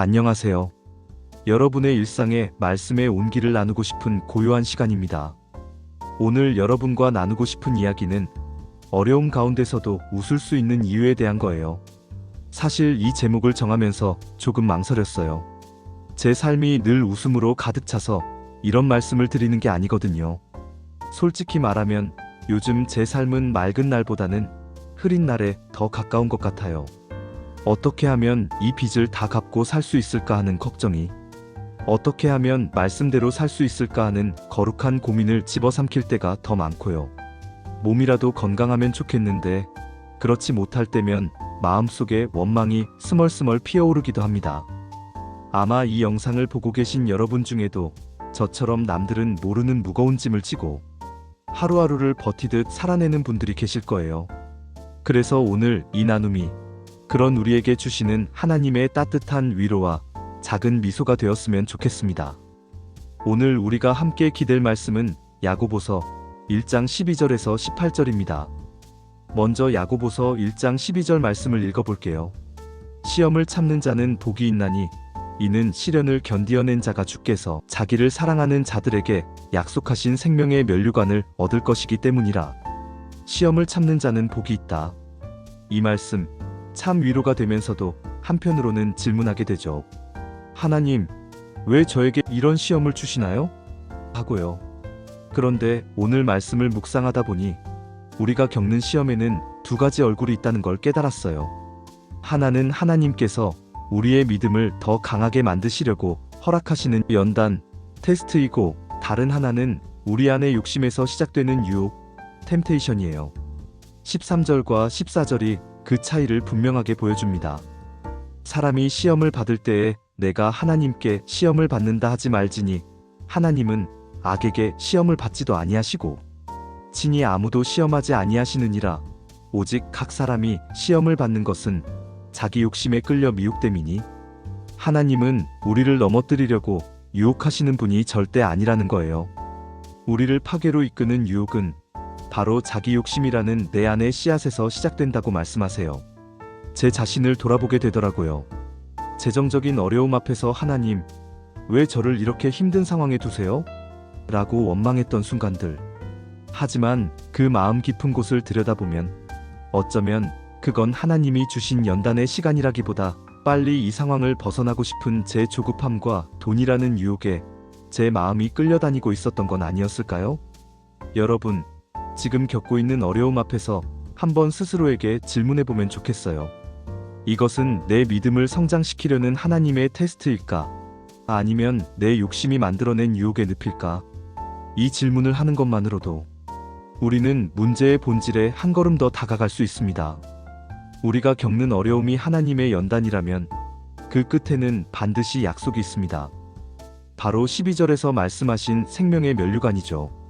안녕하세요. 여러분의 일상에 말씀의 온기를 나누고 싶은 고요한 시간입니다. 오늘 여러분과 나누고 싶은 이야기는 어려움 가운데서도 웃을 수 있는 이유에 대한 거예요. 사실 이 제목을 정하면서 조금 망설였어요. 제 삶이 늘 웃음으로 가득 차서 이런 말씀을 드리는 게 아니거든요. 솔직히 말하면 요즘 제 삶은 맑은 날보다는 흐린 날에 더 가까운 것 같아요. 어떻게 하면 이 빚을 다 갚고 살 수 있을까 하는 걱정이, 어떻게 하면 말씀대로 살 수 있을까 하는 거룩한 고민을 집어삼킬 때가 더 많고요. 몸이라도 건강하면 좋겠는데 그렇지 못할 때면 마음속에 원망이 스멀스멀 피어오르기도 합니다. 아마 이 영상을 보고 계신 여러분 중에도 저처럼 남들은 모르는 무거운 짐을 지고 하루하루를 버티듯 살아내는 분들이 계실 거예요. 그래서 오늘 이 나눔이 그런 우리에게 주시는 하나님의 따뜻한 위로와 작은 미소가 되었으면 좋겠습니다. 오늘 우리가 함께 기댈 말씀은 야고보서 1장 12절에서 18절입니다. 먼저 야고보서 1장 12절 말씀을 읽어볼게요. 시험을 참는 자는 복이 있나니 이는 시련을 견디어낸 자가 주께서 자기를 사랑하는 자들에게 약속하신 생명의 면류관을 얻을 것이기 때문이라. 시험을 참는 자는 복이 있다. 이 말씀 참 위로가 되면서도 한편으로는 질문하게 되죠. 하나님, 왜 저에게 이런 시험을 주시나요? 하고요. 그런데 오늘 말씀을 묵상하다 보니 우리가 겪는 시험에는 두 가지 얼굴이 있다는 걸 깨달았어요. 하나는 하나님께서 우리의 믿음을 더 강하게 만드시려고 허락하시는 연단, 테스트이고, 다른 하나는 우리 안의 욕심에서 시작되는 유혹, 템테이션이에요. 13절과 14절이 그 차이를 분명하게 보여줍니다. 사람이 시험을 받을 때에 내가 하나님께 시험을 받는다 하지 말지니 하나님은 악에게 시험을 받지도 아니하시고 친히 아무도 시험하지 아니하시느니라. 오직 각 사람이 시험을 받는 것은 자기 욕심에 끌려 미혹됨이니 하나님은 우리를 넘어뜨리려고 유혹하시는 분이 절대 아니라는 거예요. 우리를 파괴로 이끄는 유혹은 바로 자기 욕심이라는 내 안의 씨앗에서 시작된다고 말씀하세요. 제 자신을 돌아보게 되더라고요. 재정적인 어려움 앞에서 하나님, 왜 저를 이렇게 힘든 상황에 두세요? 라고 원망했던 순간들. 하지만 그 마음 깊은 곳을 들여다보면 어쩌면 그건 하나님이 주신 연단의 시간이라기보다 빨리 이 상황을 벗어나고 싶은 제 조급함과 돈이라는 유혹에 제 마음이 끌려다니고 있었던 건 아니었을까요? 여러분, 지금 겪고 있는 어려움 앞에서 한번 스스로에게 질문해보면 좋겠어요. 이것은 내 믿음을 성장시키려는 하나님의 테스트일까? 아니면 내 욕심이 만들어낸 유혹의 늪일까? 이 질문을 하는 것만으로도 우리는 문제의 본질에 한 걸음 더 다가갈 수 있습니다. 우리가 겪는 어려움이 하나님의 연단이라면 그 끝에는 반드시 약속이 있습니다. 바로 12절에서 말씀하신 생명의 면류관이죠.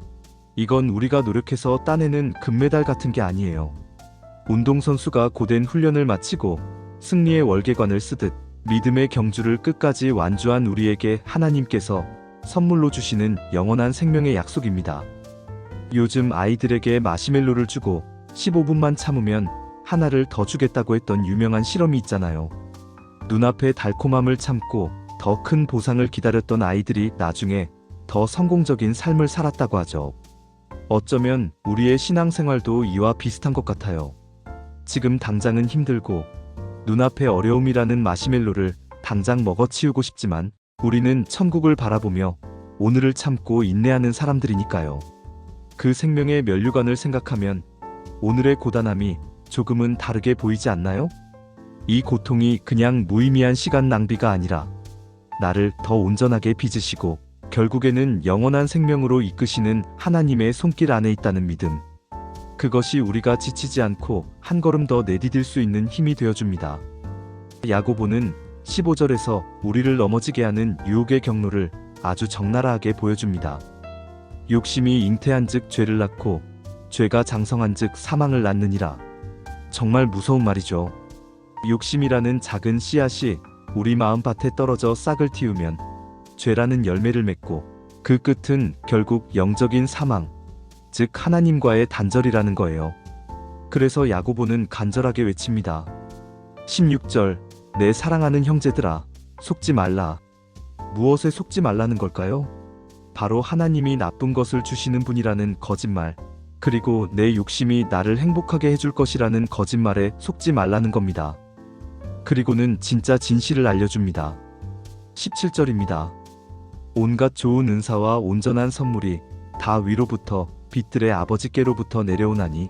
이건 우리가 노력해서 따내는 금메달 같은 게 아니에요. 운동선수가 고된 훈련을 마치고 승리의 월계관을 쓰듯 믿음의 경주를 끝까지 완주한 우리에게 하나님께서 선물로 주시는 영원한 생명의 약속입니다. 요즘 아이들에게 마시멜로를 주고 15분만 참으면 하나를 더 주겠다고 했던 유명한 실험이 있잖아요. 눈앞의 달콤함을 참고 더 큰 보상을 기다렸던 아이들이 나중에 더 성공적인 삶을 살았다고 하죠. 어쩌면 우리의 신앙생활도 이와 비슷한 것 같아요. 지금 당장은 힘들고 눈앞의 어려움이라는 마시멜로를 당장 먹어치우고 싶지만 우리는 천국을 바라보며 오늘을 참고 인내하는 사람들이니까요. 그 생명의 면류관을 생각하면 오늘의 고단함이 조금은 다르게 보이지 않나요? 이 고통이 그냥 무의미한 시간 낭비가 아니라 나를 더 온전하게 빚으시고 결국에는 영원한 생명으로 이끄시는 하나님의 손길 안에 있다는 믿음. 그것이 우리가 지치지 않고 한 걸음 더 내디딜 수 있는 힘이 되어줍니다. 야고보는 15절에서 우리를 넘어지게 하는 유혹의 경로를 아주 적나라하게 보여줍니다. 욕심이 잉태한 즉 죄를 낳고 죄가 장성한 즉 사망을 낳느니라. 정말 무서운 말이죠. 욕심이라는 작은 씨앗이 우리 마음밭에 떨어져 싹을 틔우면 죄라는 열매를 맺고 그 끝은 결국 영적인 사망, 즉 하나님과의 단절이라는 거예요. 그래서 야고보는 간절하게 외칩니다. 16절, 내 사랑하는 형제들아, 속지 말라. 무엇에 속지 말라는 걸까요? 바로 하나님이 나쁜 것을 주시는 분이라는 거짓말, 그리고 내 욕심이 나를 행복하게 해줄 것이라는 거짓말에 속지 말라는 겁니다. 그리고는 진짜 진실을 알려줍니다. 17절입니다. 온갖 좋은 은사와 온전한 선물이 다 위로부터 빛들의 아버지께로부터 내려오나니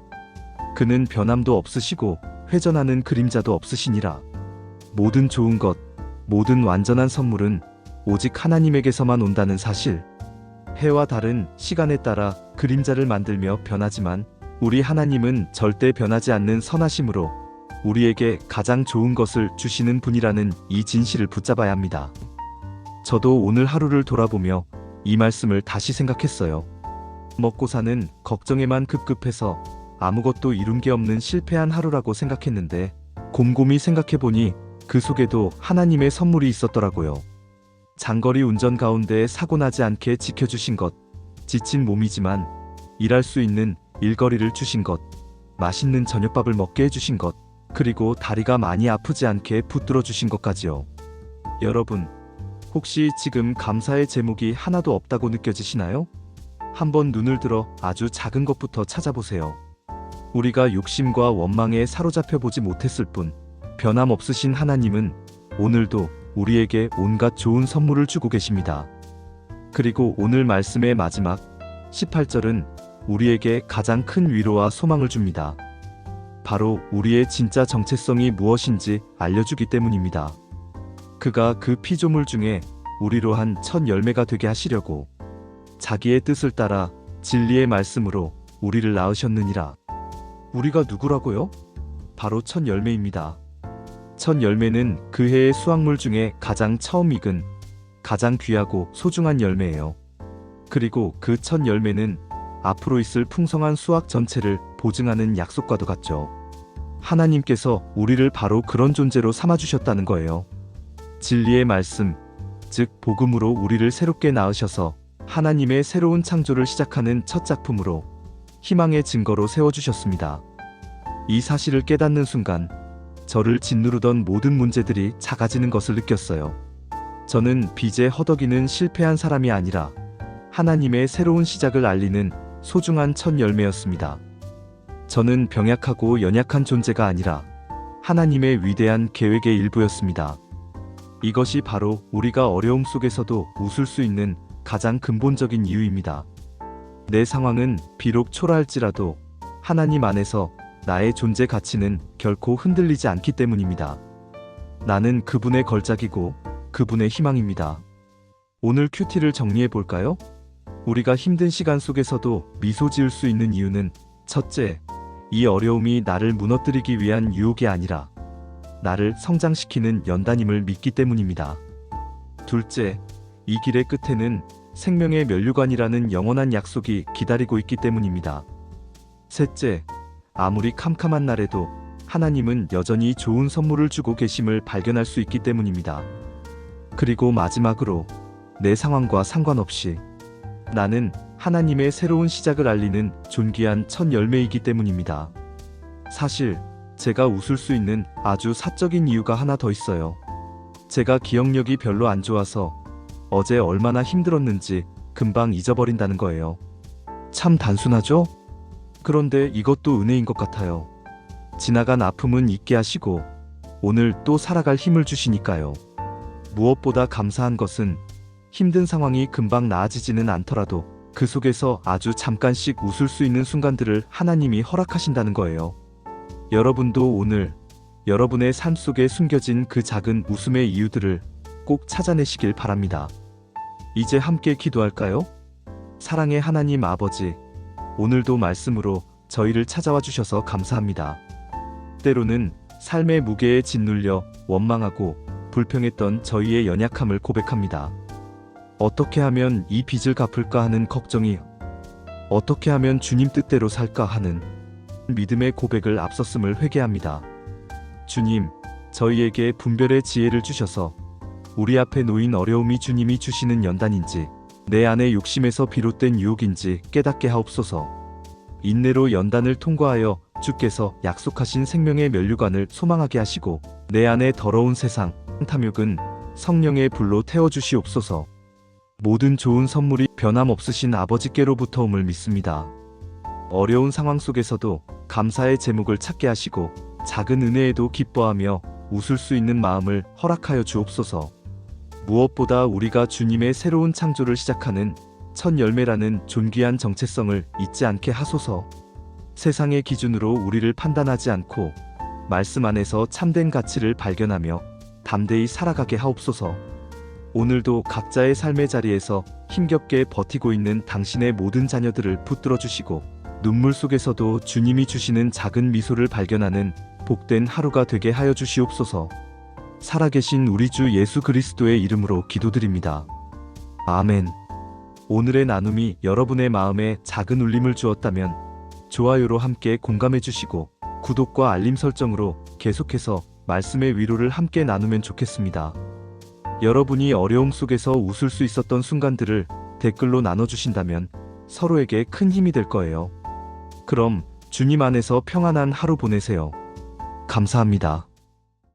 그는 변함도 없으시고 회전하는 그림자도 없으시니라. 모든 좋은 것, 모든 완전한 선물은 오직 하나님에게서만 온다는 사실. 해와 달은 시간에 따라 그림자를 만들며 변하지만 우리 하나님은 절대 변하지 않는 선하심으로 우리에게 가장 좋은 것을 주시는 분이라는 이 진실을 붙잡아야 합니다. 저도 오늘 하루를 돌아보며 이 말씀을 다시 생각했어요. 먹고 사는 걱정에만 급급해서 아무것도 이룬 게 없는 실패한 하루라고 생각했는데 곰곰이 생각해보니 그 속에도 하나님의 선물이 있었더라고요. 장거리 운전 가운데 사고 나지 않게 지켜주신 것, 지친 몸이지만 일할 수 있는 일거리를 주신 것, 맛있는 저녁밥을 먹게 해주신 것, 그리고 다리가 많이 아프지 않게 붙들어 주신 것까지요. 여러분, 혹시 지금 감사의 제목이 하나도 없다고 느껴지시나요? 한번 눈을 들어 아주 작은 것부터 찾아보세요. 우리가 욕심과 원망에 사로잡혀 보지 못했을 뿐 변함없으신 하나님은 오늘도 우리에게 온갖 좋은 선물을 주고 계십니다. 그리고 오늘 말씀의 마지막 18절은 우리에게 가장 큰 위로와 소망을 줍니다. 바로 우리의 진짜 정체성이 무엇인지 알려주기 때문입니다. 그가 그 피조물 중에 우리로 한 첫 열매가 되게 하시려고 자기의 뜻을 따라 진리의 말씀으로 우리를 낳으셨느니라. 우리가 누구라고요? 바로 첫 열매입니다. 첫 열매는 그 해의 수확물 중에 가장 처음 익은, 가장 귀하고 소중한 열매예요. 그리고 그 첫 열매는 앞으로 있을 풍성한 수확 전체를 보증하는 약속과도 같죠. 하나님께서 우리를 바로 그런 존재로 삼아주셨다는 거예요. 진리의 말씀, 즉 복음으로 우리를 새롭게 낳으셔서 하나님의 새로운 창조를 시작하는 첫 작품으로 희망의 증거로 세워주셨습니다. 이 사실을 깨닫는 순간 저를 짓누르던 모든 문제들이 작아지는 것을 느꼈어요. 저는 빚에 허덕이는 실패한 사람이 아니라 하나님의 새로운 시작을 알리는 소중한 첫 열매였습니다. 저는 병약하고 연약한 존재가 아니라 하나님의 위대한 계획의 일부였습니다. 이것이 바로 우리가 어려움 속에서도 웃을 수 있는 가장 근본적인 이유입니다. 내 상황은 비록 초라할지라도 하나님 안에서 나의 존재 가치는 결코 흔들리지 않기 때문입니다. 나는 그분의 걸작이고 그분의 희망입니다. 오늘 큐티를 정리해 볼까요? 우리가 힘든 시간 속에서도 미소 지을 수 있는 이유는 첫째, 이 어려움이 나를 무너뜨리기 위한 유혹이 아니라 나를 성장시키는 연단임을 믿기 때문입니다. 둘째, 이 길의 끝에는 생명의 면류관이라는 영원한 약속이 기다리고 있기 때문입니다. 셋째, 아무리 캄캄한 날에도 하나님은 여전히 좋은 선물을 주고 계심을 발견할 수 있기 때문입니다. 그리고 마지막으로 내 상황과 상관없이 나는 하나님의 새로운 시작을 알리는 존귀한 첫 열매이기 때문입니다. 사실 제가 웃을 수 있는 아주 사적인 이유가 하나 더 있어요. 제가 기억력이 별로 안 좋아서 어제 얼마나 힘들었는지 금방 잊어버린다는 거예요. 참 단순하죠? 그런데 이것도 은혜인 것 같아요. 지나간 아픔은 잊게 하시고 오늘 또 살아갈 힘을 주시니까요. 무엇보다 감사한 것은 힘든 상황이 금방 나아지지는 않더라도 그 속에서 아주 잠깐씩 웃을 수 있는 순간들을 하나님이 허락하신다는 거예요. 여러분도 오늘 여러분의 삶 속에 숨겨진 그 작은 웃음의 이유들을 꼭 찾아내시길 바랍니다. 이제 함께 기도할까요? 사랑의 하나님 아버지, 오늘도 말씀으로 저희를 찾아와 주셔서 감사합니다. 때로는 삶의 무게에 짓눌려 원망하고 불평했던 저희의 연약함을 고백합니다. 어떻게 하면 이 빚을 갚을까 하는 걱정이, 어떻게 하면 주님 뜻대로 살까 하는 믿음의 고백을 앞섰음을 회개합니다. 주님, 저희에게 분별의 지혜를 주셔서 우리 앞에 놓인 어려움이 주님이 주시는 연단인지 내 안의 욕심에서 비롯된 유혹인지 깨닫게 하옵소서. 인내로 연단을 통과하여 주께서 약속하신 생명의 면류관을 소망하게 하시고 내 안의 더러운 세상, 탐욕은 성령의 불로 태워주시옵소서. 모든 좋은 선물이 변함없으신 아버지께로부터 옴을 믿습니다. 어려운 상황 속에서도 감사의 제목을 찾게 하시고 작은 은혜에도 기뻐하며 웃을 수 있는 마음을 허락하여 주옵소서. 무엇보다 우리가 주님의 새로운 창조를 시작하는 첫 열매라는 존귀한 정체성을 잊지 않게 하소서. 세상의 기준으로 우리를 판단하지 않고 말씀 안에서 참된 가치를 발견하며 담대히 살아가게 하옵소서. 오늘도 각자의 삶의 자리에서 힘겹게 버티고 있는 당신의 모든 자녀들을 붙들어 주시고 눈물 속에서도 주님이 주시는 작은 미소를 발견하는 복된 하루가 되게 하여 주시옵소서. 살아계신 우리 주 예수 그리스도의 이름으로 기도드립니다. 아멘. 오늘의 나눔이 여러분의 마음에 작은 울림을 주었다면 좋아요로 함께 공감해 주시고 구독과 알림 설정으로 계속해서 말씀의 위로를 함께 나누면 좋겠습니다. 여러분이 어려움 속에서 웃을 수 있었던 순간들을 댓글로 나눠주신다면 서로에게 큰 힘이 될 거예요. 그럼 주님 안에서 평안한 하루 보내세요. 감사합니다.